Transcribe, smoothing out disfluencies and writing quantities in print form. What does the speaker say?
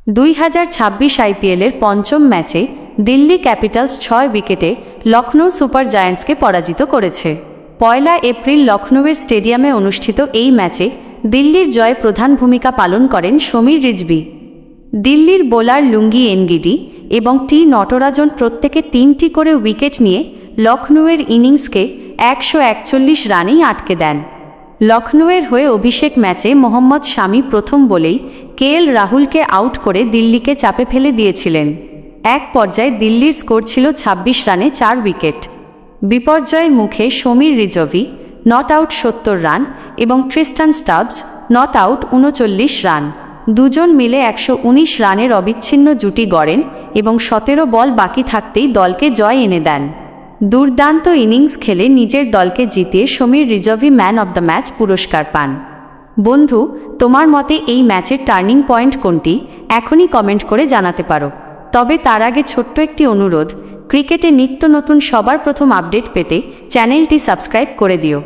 2026 আইপিএলের পঞ্চম ম্যাচে দিল্লি ক্যাপিটালস 6 উইকেটে লখনৌ সুপার জায়ান্টসকে পরাজিত করেছে। 1 এপ্রিল লখনৌয়ের স্টেডিয়ামে অনুষ্ঠিত এই ম্যাচে দিল্লির জয়ে প্রধান ভূমিকা পালন করেন সমীর রিজভী। দিল্লির বোলার লুঙ্গি এনগিডি এবং টি নটরাজন প্রত্যেকে 3টি করে উইকেট নিয়ে লখনৌয়ের ইনিংসকে 141 রানেই আটকে দেন। লখনৌয়ের হয়ে অভিষেক ম্যাচে মোহাম্মদ শামি প্রথম বলেই কেএল রাহুলকে আউট করে দিল্লিকে চাপে ফেলে দিয়েছিলেন। এক পর্যায়ে দিল্লির স্কোর ছিল 26 রানে 4 উইকেট। বিপর্যয়ের মুখে Sameer Rizvi not out 70 run এবং Tristan Stubbs not out 39 run, দুজন মিলে 119 রানের অবিচ্ছিন্ন জুটি গড়েন এবং 17 বল বাকি থাকতেই দলকে জয় এনে দেন। দুর্দান্ত ইনিংস খেলে নিজের দলকে জিতিয়ে Samir Rizvi man of the match পুরস্কার পান। বন্ধু, তোমার মতে এই ম্যাচের টার্নিং পয়েন্ট কোনটি এখনই কমেন্ট করে জানাতে পারো। তবে তার আগে ছোট্ট একটি অনুরোধ, ক্রিকেটে নিত্য নতুন সবার প্রথম আপডেট পেতে চ্যানেলটি সাবস্ক্রাইব করে দিও।